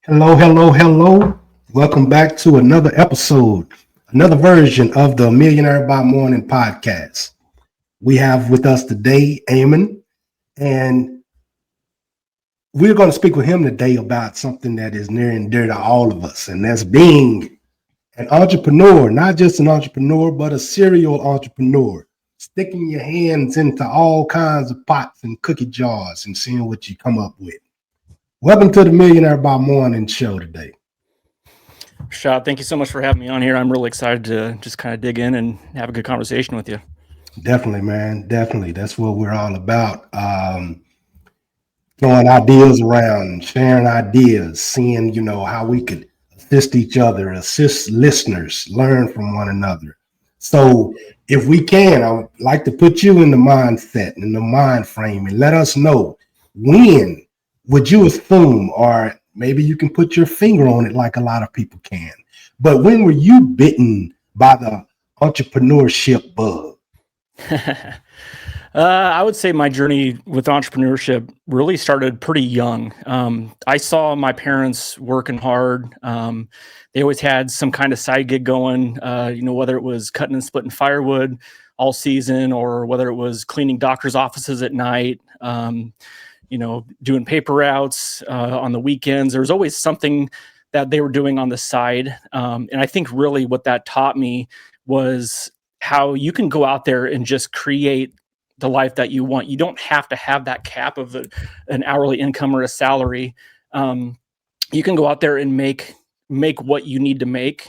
Hello, hello, hello. Welcome back to another episode, another version of the Millionaire by Morning podcast. We have with us today Amon, and we're going to speak with him today about something that is near and dear to all of us, and that's being an entrepreneur, not just an entrepreneur, but a serial entrepreneur, sticking your hands into all kinds of pots and cookie jars and seeing what you come up with. Welcome to the Millionaire by Morning show today. Rashad, thank you so much for having me on here. I'm really excited to just kind of dig in and have a good conversation with you. Definitely, man. Definitely. That's what we're all about. Throwing ideas around, sharing ideas, seeing, how we could assist each other, assist listeners, learn from one another. So if we can, I would like to put you in the mindset, in the mind frame, and let us know when would you assume, or maybe you can put your finger on it like a lot of people can. But when were you bitten by the entrepreneurship bug? I would say my journey with entrepreneurship really started pretty young. I saw my parents working hard. They always had some kind of side gig going, whether it was cutting and splitting firewood all season or whether it was cleaning doctors' offices at night. Doing paper routes on the weekends. There was always something that they were doing on the side. And I think really what that taught me was how you can go out there and just create the life that you want. You don't have to have that cap of an hourly income or a salary. You can go out there and make what you need to make.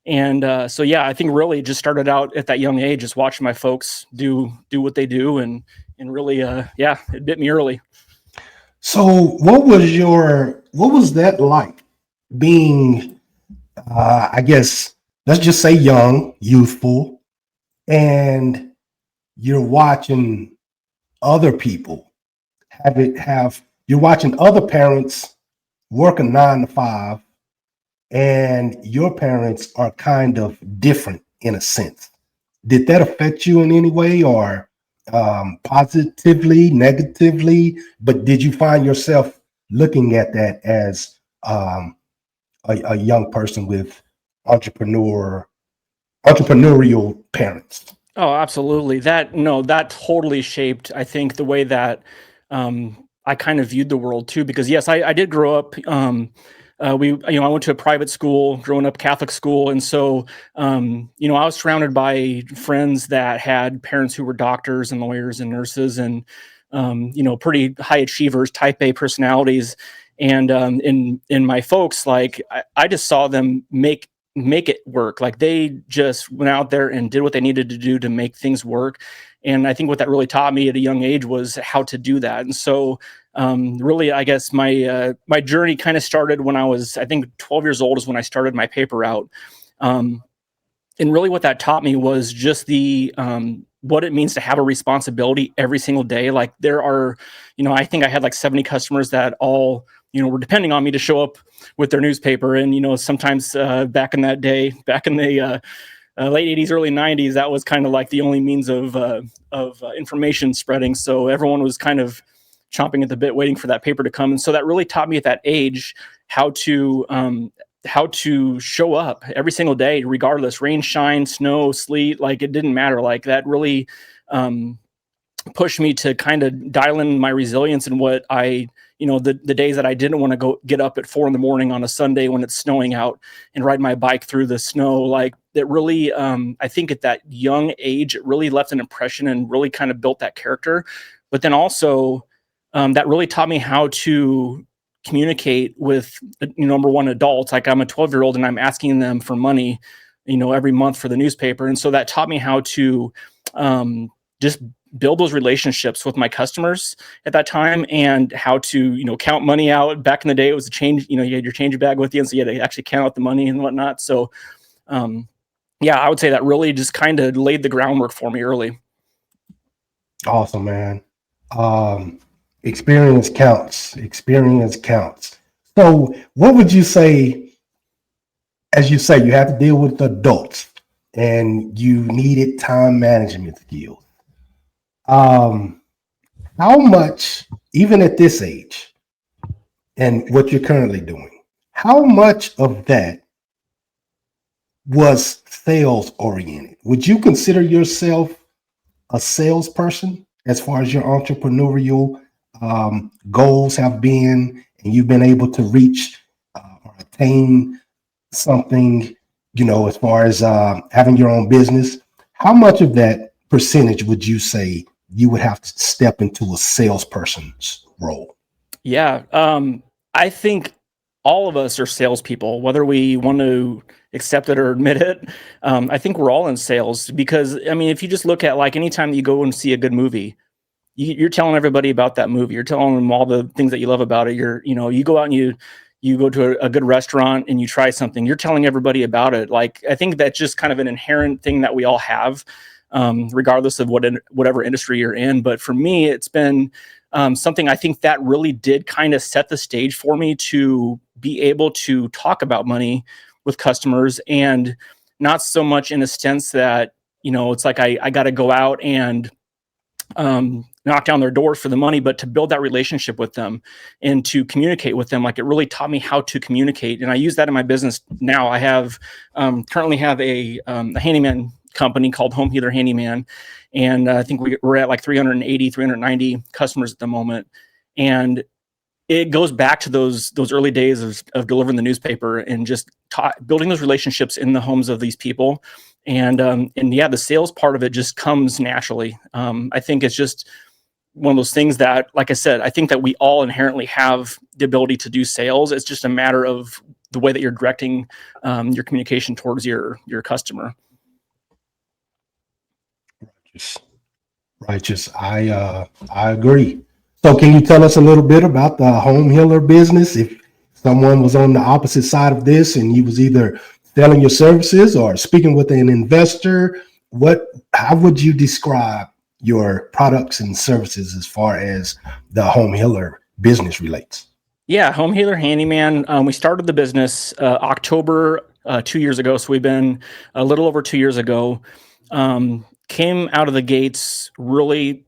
And I think really it just started out at that young age, just watching my folks do what they do. And really, it bit me early. So what was that like being, I guess, let's just say young, youthful, and you're watching other people you're watching other parents work a 9 to 5, and your parents are kind of different in a sense. Did that affect you in any way, or positively, negatively? But did you find yourself looking at that as a young person with entrepreneurial parents? Oh, absolutely. That totally shaped, I think, the way that I kind of viewed the world too. Because yes, I did grow up. I went to a private school, growing up Catholic school, and so I was surrounded by friends that had parents who were doctors and lawyers and nurses, and pretty high achievers, Type A personalities. And in my folks, like I just saw them make it work. Like they just went out there and did what they needed to do to make things work. And I think what that really taught me at a young age was how to do that. And so really, I guess my journey kind of started when I was, I think 12 years old is when I started my paper route. And really what that taught me was just the what it means to have a responsibility every single day. Like there are, I think I had like 70 customers that all, were depending on me to show up with their newspaper. And, sometimes back in the late 80s, early 90s, that was kind of like the only means of information spreading. So everyone was kind of chomping at the bit, waiting for that paper to come. And so that really taught me at that age how to show up every single day, regardless, rain, shine, snow, sleet, like it didn't matter. Like that really pushed me to kind of dial in my resilience and what the days that I didn't want to go get up at 4 a.m. on a Sunday when it's snowing out and ride my bike through the snow. Like that really, I think at that young age, it really left an impression and really kind of built that character. But then also that really taught me how to communicate with, number one, adults. Like I'm a 12-year-old and I'm asking them for money, every month for the newspaper. And so that taught me how to just build those relationships with my customers at that time, and how to, count money out. Back in the day, it was a change, you had your change bag with you. And so you had to actually count out the money and whatnot. So, I would say that really just kind of laid the groundwork for me early. Awesome, man. Experience counts. So what would you say, as you say, you have to deal with adults and you needed time management skills. How much, even at this age and what you're currently doing, how much of that was sales oriented? Would you consider yourself a salesperson as far as your entrepreneurial goals have been, and you've been able to reach or attain something, as far as having your own business? How much of that percentage would you say you would have to step into a salesperson's role? Yeah. I think all of us are salespeople, whether we want to accept it or admit it. I think we're all in sales because, I mean, if you just look at like anytime you go and see a good movie, you're telling everybody about that movie. You're telling them all the things that you love about it. You go out and you go to a good restaurant and you try something. You're telling everybody about it. Like, I think that's just kind of an inherent thing that we all have, regardless of whatever industry you're in. But for me, it's been something I think that really did kind of set the stage for me to be able to talk about money with customers, and not so much in a sense that, it's like I got to go out and knock down their doors for the money, but to build that relationship with them and to communicate with them. Like, it really taught me how to communicate. And I use that in my business now. I have currently have a handyman company called Home Healer Handyman. And I think we're at like 380, 390 customers at the moment. And it goes back to those early days of delivering the newspaper and just building those relationships in the homes of these people. And yeah, the sales part of it just comes naturally. I think it's just one of those things that, like I said, I think that we all inherently have the ability to do sales. It's just a matter of the way that you're directing your communication towards your customer. Righteous. I agree. So can you tell us a little bit about the home healer business? If someone was on the opposite side of this and you was either selling your services or speaking with an investor, how would you describe your products and services as far as the home healer business relates? Yeah, Home Healer Handyman. We started the business October 2 years ago, so we've been a little over 2 years ago. Came out of the gates really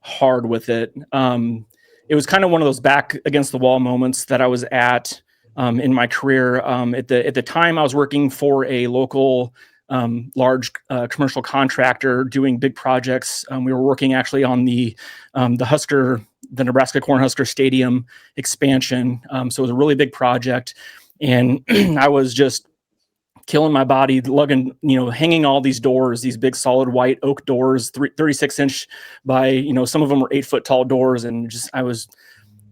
hard with it. It was kind of one of those back against the wall moments that I was at in my career. At the time, I was working for a local large commercial contractor doing big projects. We were working actually on the Nebraska Cornhusker Stadium expansion. So it was a really big project, and I was just killing my body, lugging, hanging all these doors, these big solid white oak doors, 36-inch by, some of them were 8-foot tall doors. And I was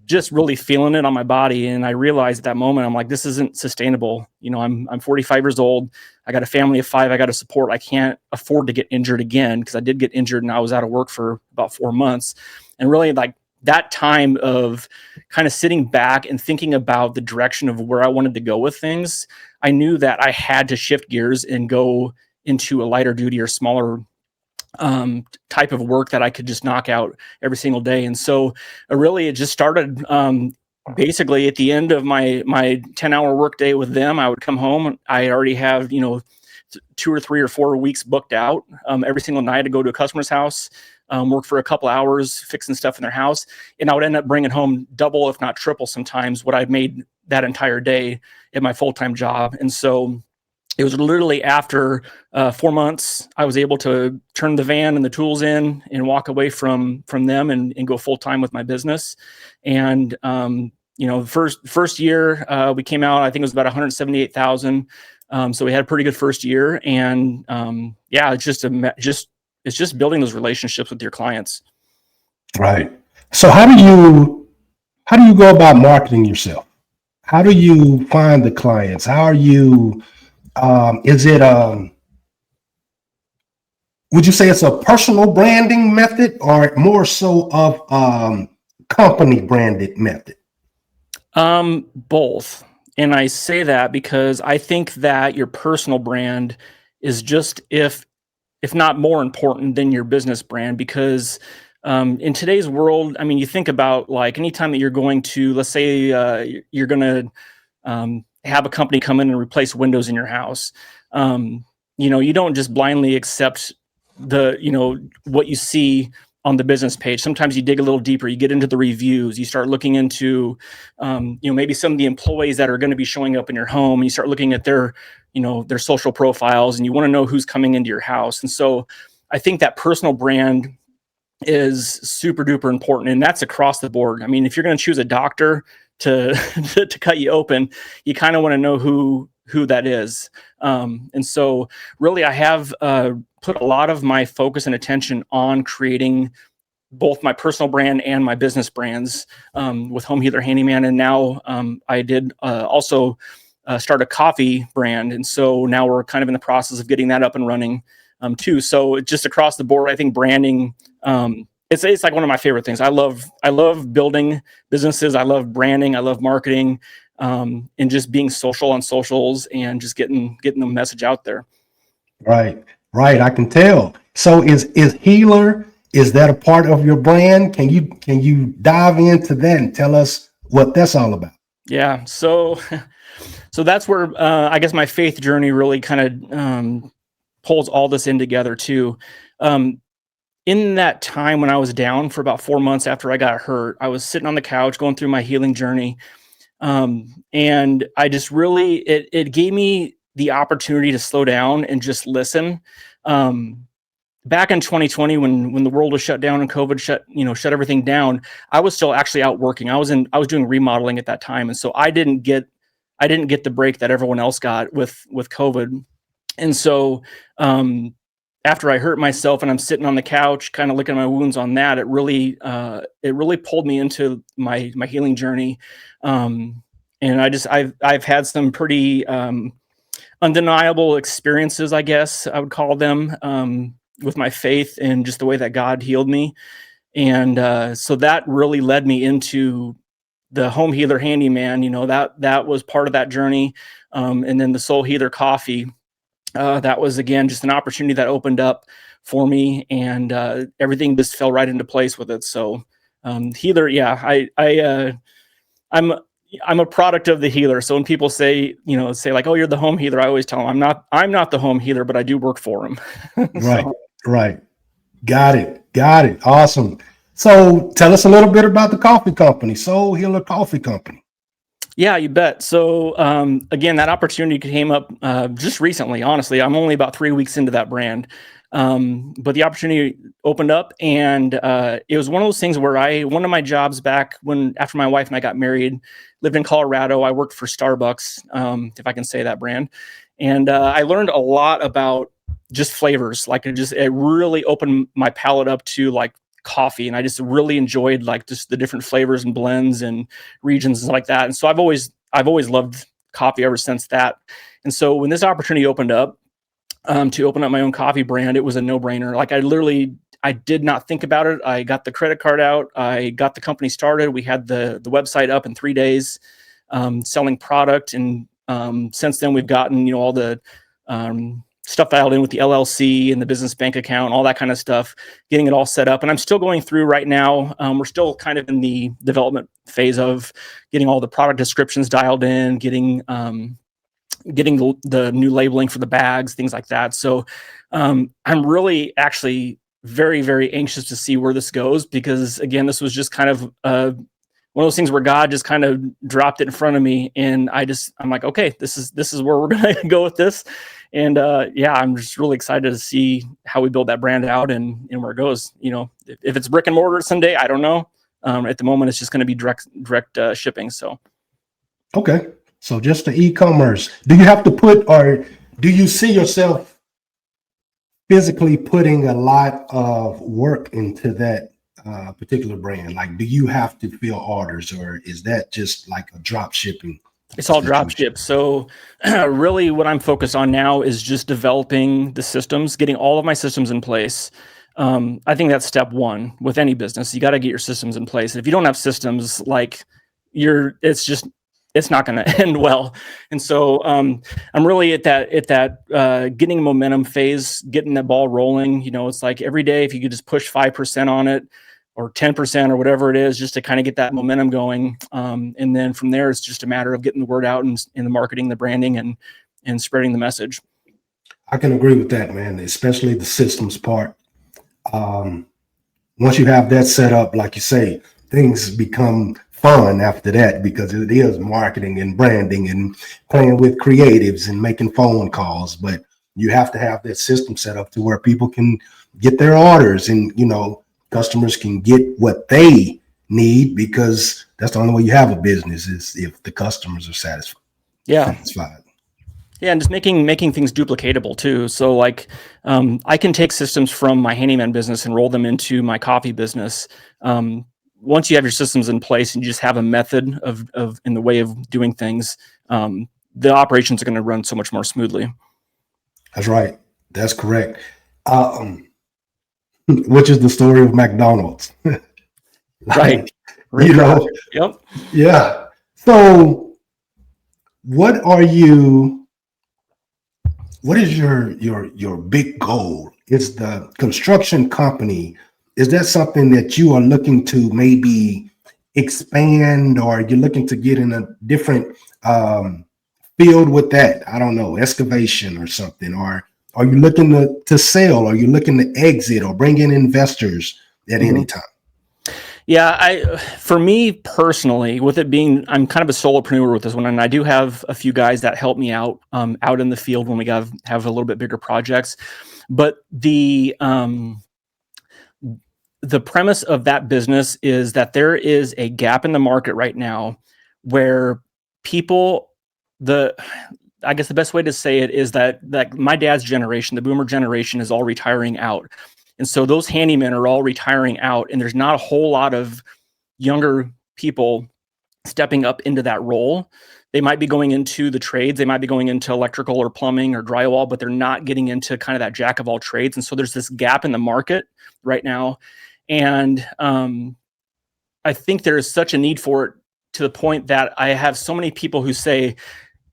just really feeling it on my body. And I realized at that moment, I'm like, this isn't sustainable. I'm 45 years old. I got a family of 5 I got to support. I can't afford to get injured again, because I did get injured and I was out of work for about 4 months. And really, like, that time of kind of sitting back and thinking about the direction of where I wanted to go with things, I knew that I had to shift gears and go into a lighter duty or smaller type of work that I could just knock out every single day. And so it just started basically at the end of my 10-hour workday with them. I would come home. I already have, 2 or 3 or 4 weeks booked out every single night to go to a customer's house, work for a couple hours fixing stuff in their house. And I would end up bringing home double, if not triple sometimes, what I'd made that entire day at my full-time job. And so it was literally after 4 months, I was able to turn the van and the tools in and walk away from them and go full-time with my business. And, first year we came out, I think it was about 178,000. So we had a pretty good first year. And yeah, it's just building those relationships with your clients. Right. So how do you go about marketing yourself? How do you find the clients? How are you, is it, would you say it's a personal branding method or more so of company branded method? Both. And I say that because I think that your personal brand is just, if not more important than your business brand, because in today's world, I mean, you think about, like, anytime that you're going to, let's say you're going to have a company come in and replace windows in your house. You don't just blindly accept what you see on the business page. Sometimes you dig a little deeper, you get into the reviews, you start looking into, maybe some of the employees that are going to be showing up in your home, and you start looking at their social profiles, and you want to know who's coming into your house. And so I think that personal brand is super duper important, and that's across the board. I mean, if you're going to choose a doctor to to cut you open, you kind of want to know who that is. And so really I have put a lot of my focus and attention on creating both my personal brand and my business brands with Home Healer Handyman. And now I did also start a coffee brand. And so now we're kind of in the process of getting that up and running too. So just across the board, I think branding, it's like one of my favorite things. I love building businesses. I love branding. I love marketing, and just being social on socials and just getting the message out there. Right. I can tell. So is Healer, is that a part of your brand? Can you dive into that and tell us what that's all about? Yeah. So that's where I guess my faith journey really kind of pulls all this in together too. In that time when I was down for about 4 months after I got hurt, I was sitting on the couch going through my healing journey. And I just really, it gave me the opportunity to slow down and just listen. Back in 2020, when the world was shut down and COVID shut everything down, I was still actually out working. I was doing remodeling at that time. And so I didn't get the break that everyone else got with COVID. And so, after I hurt myself and I'm sitting on the couch, kind of looking at my wounds on that, it really pulled me into my healing journey. And I've had some pretty undeniable experiences, I guess I would call them, with my faith and just the way that God healed me. And so that really led me into the Home Healer Handyman. That was part of that journey. And then the Soul Healer Coffee. That was, again, just an opportunity that opened up for me, and everything just fell right into place with it. So Healer, yeah, I'm a product of the healer. So when people say like, oh, you're the home healer, I always tell them I'm not the home healer, but I do work for him. Right. Got it. Awesome. So tell us a little bit about the coffee company, Soul Healer Coffee Company. Yeah, you bet. So again, that opportunity came up just recently. Honestly, I'm only about 3 weeks into that brand, but the opportunity opened up, and it was one of those things where one of my jobs back after my wife and I got married, lived in Colorado. I worked for Starbucks, if I can say that brand, and I learned a lot about just flavors. Like it really opened my palate up to like coffee, and I just really enjoyed like just the different flavors and blends and regions and like that. And so I've always loved coffee ever since that. And so when this opportunity opened up to open up my own coffee brand, it was a no-brainer. Like I did not think about it. I got the credit card out, I got the company started. We had the website up in 3 days, selling product. And since then we've gotten all the stuff dialed in with the LLC and the business bank account, all that kind of stuff, getting it all set up. And I'm still going through right now. We're still kind of in the development phase of getting all the product descriptions dialed in, getting the new labeling for the bags, things like that. So I'm really actually very, very anxious to see where this goes, because again, this was just kind of one of those things where God just kind of dropped it in front of me, and I'm like, okay, this is where we're going to go with this. And yeah, I'm just really excited to see how we build that brand out and where it goes. If it's brick and mortar someday, I don't know. At the moment, it's just going to be direct shipping. So, okay. So just the e-commerce. Do you have to or do you see yourself physically putting a lot of work into that particular brand? Like, do you have to fill orders, or is that just like a drop shipping? It's all drop ship. So really what I'm focused on now is just developing the systems, getting all of my systems in place. I think that's step one with any business. You got to get your systems in place. And if you don't have systems, like it's not going to end well. And so I'm really at that getting momentum phase, getting the ball rolling. It's like every day, if you could just push 5% on it, or 10% or whatever it is, just to kind of get that momentum going. And then from there, it's just a matter of getting the word out and the marketing, the branding, and spreading the message. I can agree with that, man, especially the systems part. once you have that set up, like you say, things become fun after that, because it is marketing and branding and playing with creatives and making phone calls. But you have to have that system set up to where people can get their orders, and customers can get what they need, because that's the only way you have a business, is if the customers are satisfied. Yeah. Yeah, and just making things duplicatable too. So like, I can take systems from my handyman business and roll them into my coffee business. Once you have your systems in place and you just have a method of in the way of doing things, the operations are going to run so much more smoothly. That's right. That's correct. Which is the story of McDonald's. Right. Yep. Yeah. So what is your big goal? Is the construction company, is that something that you are looking to maybe expand, or you're looking to get in a different field with that? I don't know, excavation or something, or are you looking to sell? Are you looking to exit or bring in investors at any time? Yeah, for me personally, with it being, I'm kind of a solopreneur with this one, and I do have a few guys that help me out in the field when we have a little bit bigger projects. But the premise of that business is that there is a gap in the market right now where people, I guess the best way to say it is that my dad's generation, the boomer generation, is all retiring out. And so those handymen are all retiring out, and there's not a whole lot of younger people stepping up into that role. They might be going into the trades. They might be going into electrical or plumbing or drywall, but they're not getting into kind of that jack of all trades. And so there's this gap in the market right now. And I think there is such a need for it, to the point that I have so many people who say,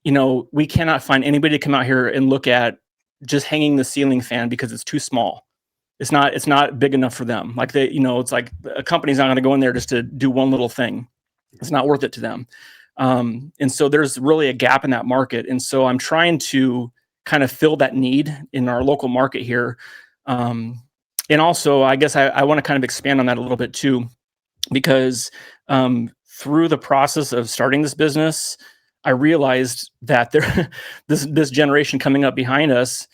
we cannot find anybody to come out here and look at just hanging the ceiling fan because it's too small. It's not big enough for them. Like it's like a company's not going to go in there just to do one little thing. It's not worth it to them. And so there's really a gap in that market. And so I'm trying to kind of fill that need in our local market here. And also, I guess I want to kind of expand on that a little bit too, because through the process of starting this business, I realized that this generation coming up behind us,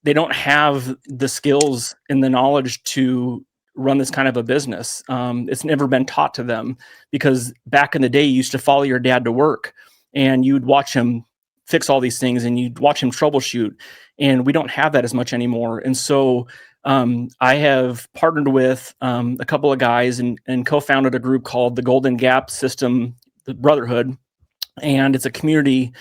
they don't have the skills and the knowledge to run this kind of a business. It's never been taught to them, because back in the day, you used to follow your dad to work and you'd watch him fix all these things and you'd watch him troubleshoot. And we don't have that as much anymore. And so I have partnered with a couple of guys and co-founded a group called the Golden Gap System Brotherhood. And it's a community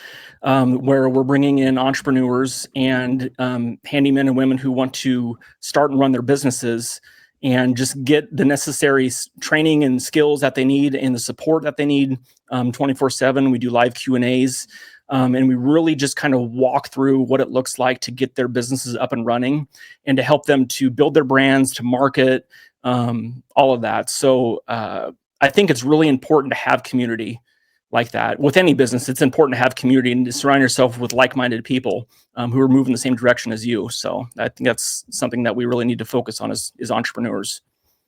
where we're bringing in entrepreneurs and handymen and women who want to start and run their businesses and just get the necessary training and skills that they need and the support that they need 24/7. We do live Q&As, and we really just kind of walk through what it looks like to get their businesses up and running and to help them to build their brands, to market, all of that. So I think it's really important to have community like that. With any business, it's important to have community and to surround yourself with like-minded people who are moving the same direction as you. So I think that's something that we really need to focus on as entrepreneurs.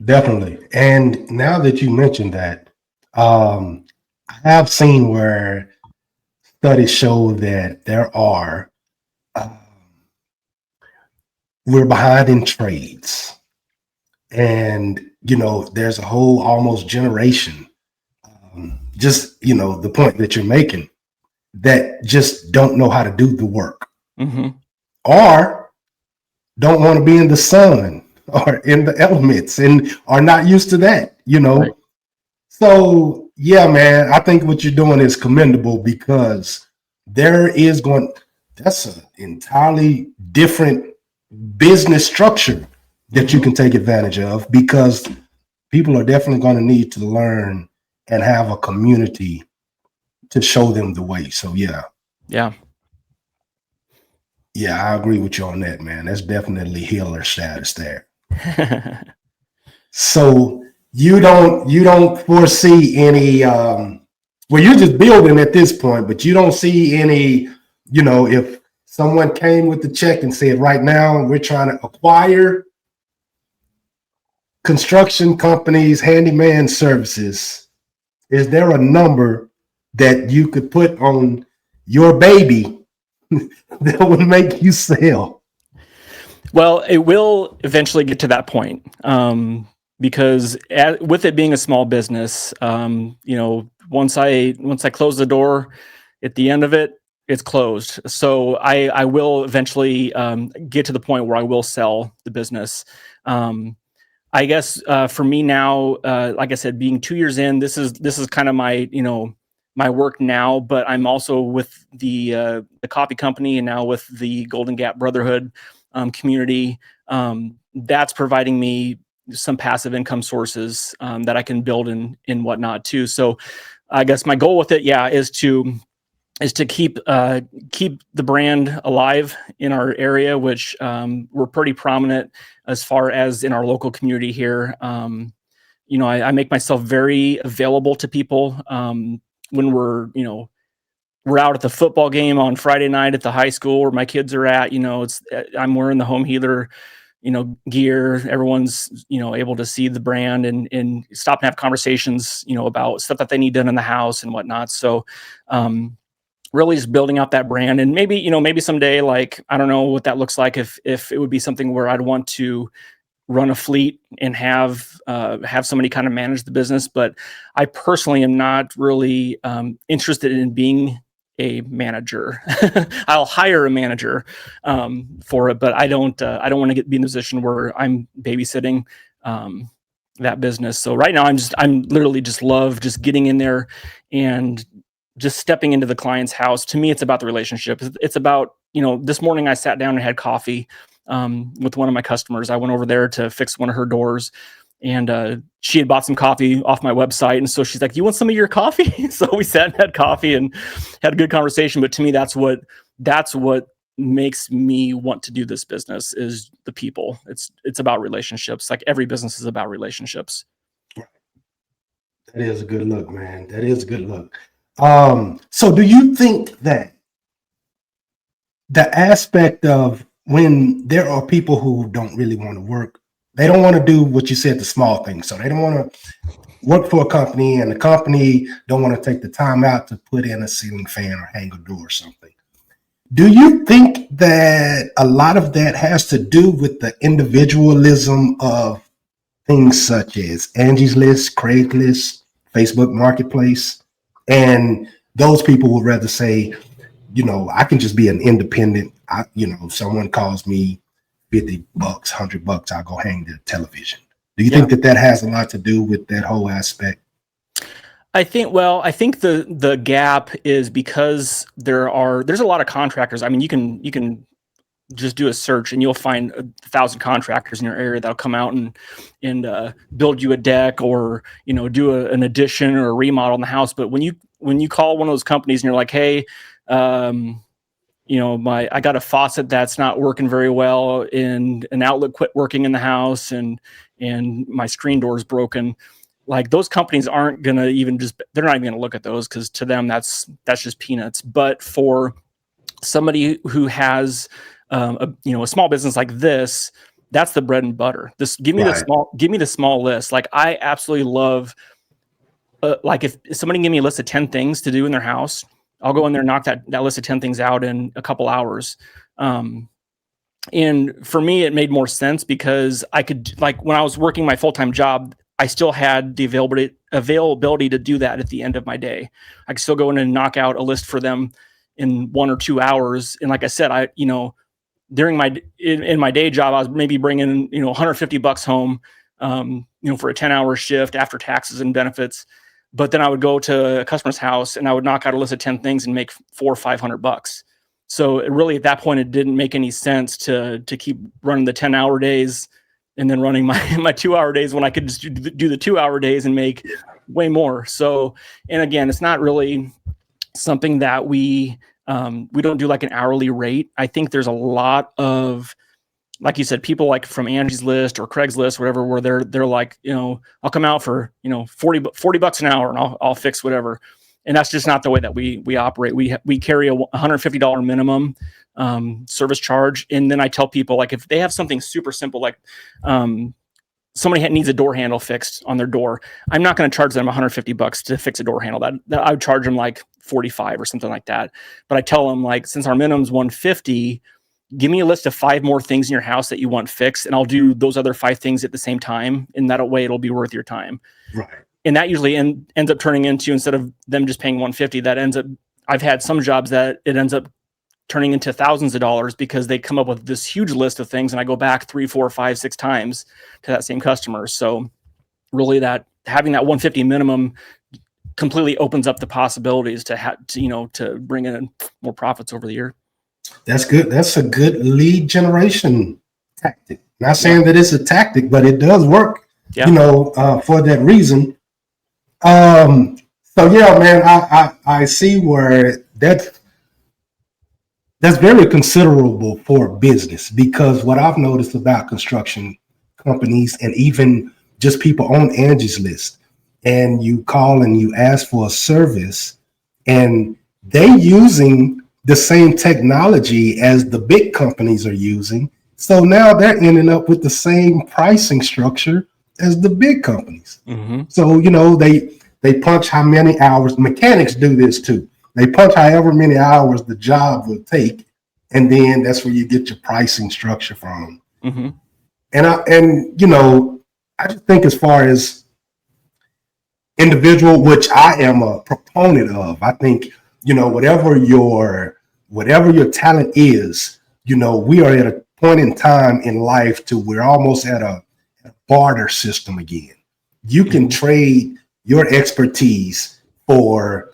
Definitely. And now that you mentioned that, I have seen where studies show that we're behind in trades, and there's a whole almost generation, just the point that you're making, that just don't know how to do the work, or don't want to be in the sun or in the elements and are not used to that, Right. So yeah, man, I think what you're doing is commendable, because that's an entirely different business structure that you can take advantage of, because people are definitely going to need to learn and have a community to show them the way. So yeah, I agree with you on that, man. That's definitely healer status there. So you don't foresee any well, you're just building at this point, but you don't see any, if someone came with the check and said, right now we're trying to acquire construction companies, handyman services, is there a number that you could put on your baby that would make you sell? Well, it will eventually get to that point, because with it being a small business, once I close the door, at the end of it, it's closed. So I will eventually get to the point where I will sell the business. I guess for me now, like I said, being 2 years in, this is kind of my my work now. But I'm also with the coffee company, and now with the Golden Gap Brotherhood community. That's providing me some passive income sources that I can build in whatnot too. So I guess my goal with it, is to keep the brand alive in our area, which we're pretty prominent as far as in our local community here. I make myself very available to people when we're out at the football game on Friday night at the high school where my kids are at. I'm wearing the Home Healer gear. Everyone's able to see the brand and stop and have conversations about stuff that they need done in the house and whatnot. So really just building out that brand, and maybe someday, like, I don't know what that looks like, if it would be something where I'd want to run a fleet and have somebody kind of manage the business. But I personally am not really interested in being a manager. I'll hire a manager for it, but I don't want to be in a position where I'm babysitting that business. So right now I'm literally just love just getting in there and just stepping into the client's house. To me, it's about the relationship. It's about, this morning I sat down and had coffee with one of my customers. I went over there to fix one of her doors, and she had bought some coffee off my website. And so she's like, "You want some of your coffee?" So we sat and had coffee and had a good conversation. But to me, that's what makes me want to do this business, is the people. It's about relationships. Like every business is about relationships. That is a good look, man. That is a good look. So do you think that the aspect of when there are people who don't really want to work, they don't want to do what you said, the small things. So they don't want to work for a company, and the company don't want to take the time out to put in a ceiling fan or hang a door or something. Do you think that a lot of that has to do with the individualism of things such as Angie's List, Craigslist, Facebook Marketplace, and those people would rather say, I can just be an independent. If someone calls me $50, $100, I'll go hang the television. Do you think that has a lot to do with that whole aspect? I think the gap is because there's a lot of contractors. I mean, you can just do a search and you'll find 1,000 contractors in your area that'll come out and build you a deck, or do an addition or a remodel in the house. But when you call one of those companies and you're like, "Hey, I got a faucet that's not working very well, and an outlet quit working in the house, and my screen door is broken," like, those companies aren't gonna they're not even gonna look at those, because to them that's just peanuts. But for somebody who has a small business like this, that's the bread and butter. Give me the small list. Like, I absolutely love like, if somebody give me a list of 10 things to do in their house, I'll go in there and knock that list of 10 things out in a couple hours. And for me, it made more sense because I could, like, when I was working my full-time job, I still had the availability to do that at the end of my day. I could still go in and knock out a list for them in 1 or 2 hours. And like I said, during in my day job, I was maybe bringing $150 home, for a 10-hour shift after taxes and benefits. But then I would go to a customer's house and I would knock out a list of 10 things and make $400 or $500. So it really, at that point, it didn't make any sense to keep running the 10-hour days and then running my 2-hour days, when I could just do the 2-hour days and make way more. So, and again, it's not really something that we don't do like an hourly rate. I think there's a lot of, like you said, people like from Angie's List or Craigslist, whatever, where they're like, I'll come out for, $40 an hour and I'll fix whatever. And that's just not the way that we operate. We carry a $150 minimum service charge. And then I tell people, like, if they have something super simple, like somebody needs a door handle fixed on their door. I'm not going to charge them $150 to fix a door handle. That I would charge them like 45 or something like that. But I tell them, like, since our minimum's 150, give me a list of 5 more things in your house that you want fixed, and I'll do those other 5 things at the same time. And that way it'll be worth your time. Right. And that usually ends up turning into, instead of them just paying 150, that ends up, I've had some jobs that it ends up turning into thousands of dollars because they come up with this huge list of things, and I go back 3, 4, 5, 6 times to that same customer. So really, that having that 150 minimum completely opens up the possibilities to bring in more profits over the year. That's good. That's a good lead generation tactic. Not saying that it's a tactic, but it does work, for that reason. So yeah, man, I see where that's very considerable for business, because what I've noticed about construction companies, and even just people on Angie's List, and you call and you ask for a service, and they using the same technology as the big companies are using. So now they're ending up with the same pricing structure as the big companies. Mm-hmm. So, they punch how many hours. Mechanics do this too. They punch however many hours the job will take, and then that's where you get your pricing structure from. Mm-hmm. And I just think, as far as individual, which I am a proponent of, I think, whatever your talent is, we are at a point in time in life to we're almost at a barter system again. You can trade your expertise for,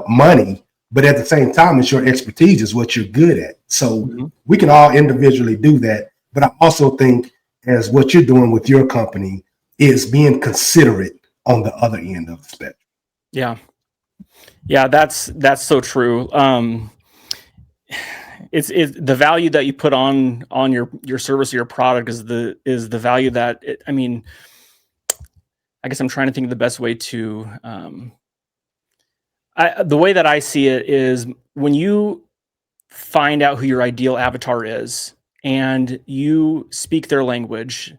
money, but at the same time, it's your expertise is what you're good at. So we can all individually do that. But I also think, as what you're doing with your company, is being considerate on the other end of the spectrum. Yeah, that's so true. It's the value that you put on your service or your product is the value that I guess I'm trying to think of the best way to, the way that I see it is, when you find out who your ideal avatar is and you speak their language,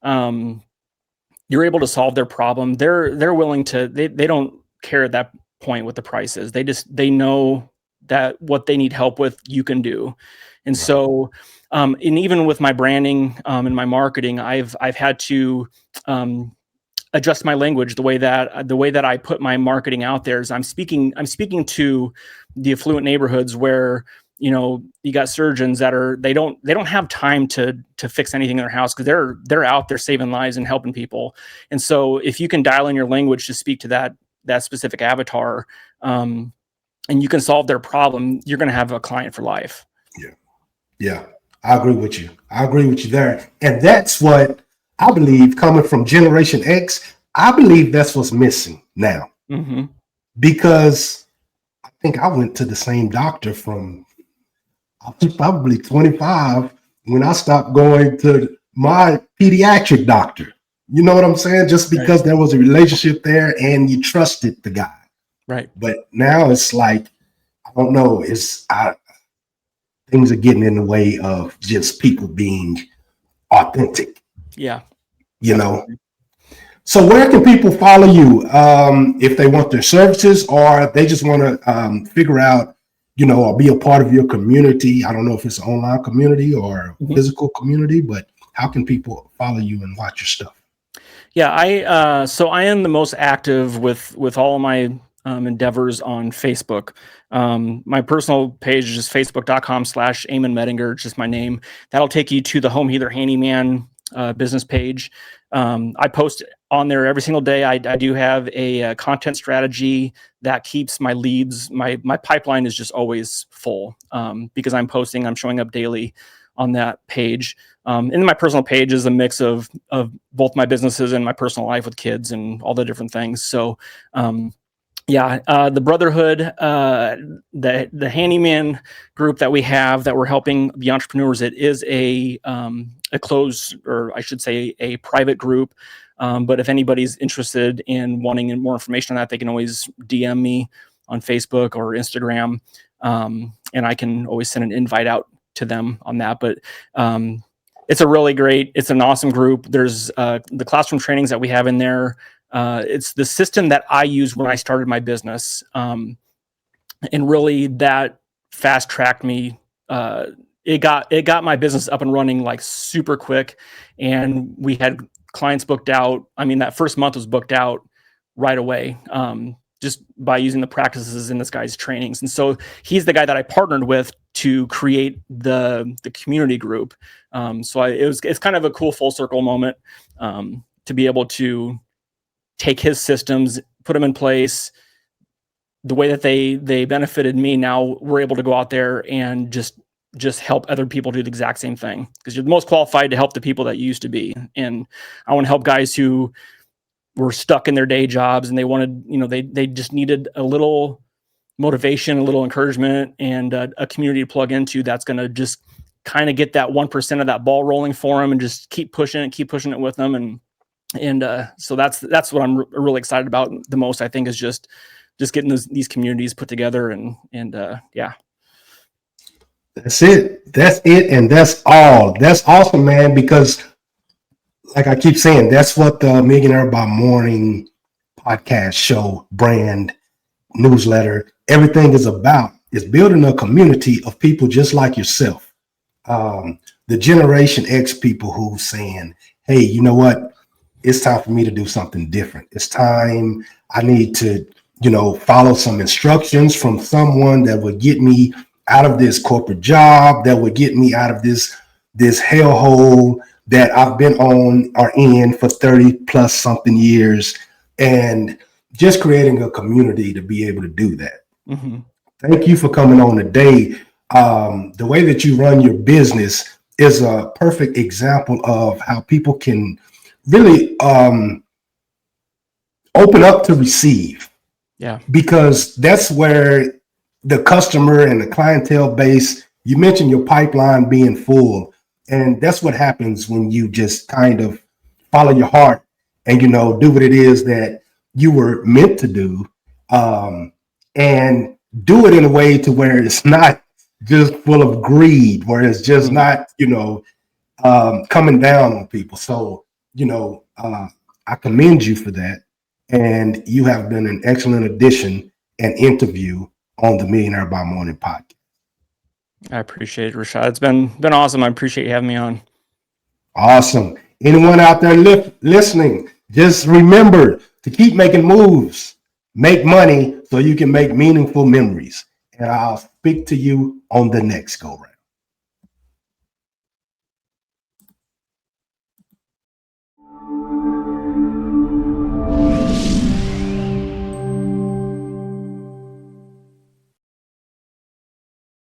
you're able to solve their problem. They're willing to, they don't care at that point what the price is. They know that what they need help with, you can do. And so, and even with my branding, and my marketing, I've had to, adjust my language. The way that I put my marketing out there is I'm speaking to the affluent neighborhoods where, you got surgeons that they don't have time to fix anything in their house, because they're out there saving lives and helping people. And so if you can dial in your language to speak to that specific avatar, and you can solve their problem, you're going to have a client for life. Yeah, I agree with you. There. And that's what I believe, coming from Generation X, I believe that's what's missing now. Mm-hmm. Because I think I went to the same doctor from, I was probably 25 when I stopped going to my pediatric doctor. You know what I'm saying? Just because there was a relationship there and you trusted the guy. Right. But now it's like, I don't know, things are getting in the way of just people being authentic. Yeah. So where can people follow you if they want their services, or they just want to figure out, or be a part of your community? I don't know if it's an online community or a physical community, but how can people follow you and watch your stuff? Yeah, I am the most active with all of my endeavors on Facebook. My personal page is just facebook.com/Amon Medinger, just my name. That'll take you to the Home Healer Handyman business page. I post on there every single day. I do have a content strategy that keeps my leads. My pipeline is just always full because I'm showing up daily on that page. And my personal page is a mix of both my businesses and my personal life with kids and all the different things. So, the Brotherhood, the handyman group that we have that we're helping the entrepreneurs, it is a closed, or I should say a private group. But if anybody's interested in wanting more information on that, they can always DM me on Facebook or Instagram. And I can always send an invite out to them on that. But It's an awesome group. There's the classroom trainings that we have in there. It's the system that I used when I started my business. And really that fast tracked me. It got my business up and running like super quick. And we had clients booked out. I mean, that first month was booked out right away. Just by using the practices in this guy's trainings. And so he's the guy that I partnered with to create the community group. It's kind of a cool full circle moment to be able to take his systems, put them in place the way that they benefited me. Now we're able to go out there and just help other people do the exact same thing, because you're the most qualified to help the people that you used to be. And I want to help guys who were stuck in their day jobs and they wanted, they just needed a little motivation, a little encouragement, and a community to plug into that's going to just kind of get that 1% of that ball rolling for them and just keep pushing it with them. And so that's what I'm really excited about the most, I think, is just getting these communities put together and yeah. That's it. And that's all. That's awesome, man, because like I keep saying, that's what the Millionaire by Morning podcast show, brand, newsletter, everything is about, is building a community of people just like yourself. The Generation X people who's saying, hey, you know what? It's time for me to do something different. It's time. I need to, follow some instructions from someone that would get me out of this corporate job, that would get me out of this hellhole that I've been on or in for 30 plus something years, and just creating a community to be able to do that. Mm-hmm. Thank you for coming on today. The way that you run your business is a perfect example of how people can really open up to receive. Yeah. Because that's where the customer and the clientele base, you mentioned your pipeline being full. And that's what happens when you just kind of follow your heart and, do what it is that you were meant to do, and do it in a way to where it's not just full of greed, where it's just not, coming down on people. So, I commend you for that. And you have been an excellent addition and interview on the Millionaire by Morning podcast. I appreciate it, Rashad. It's been awesome. I appreciate you having me on. Awesome. Anyone out there listening, just remember to keep making moves, make money so you can make meaningful memories. And I'll speak to you on the next go round.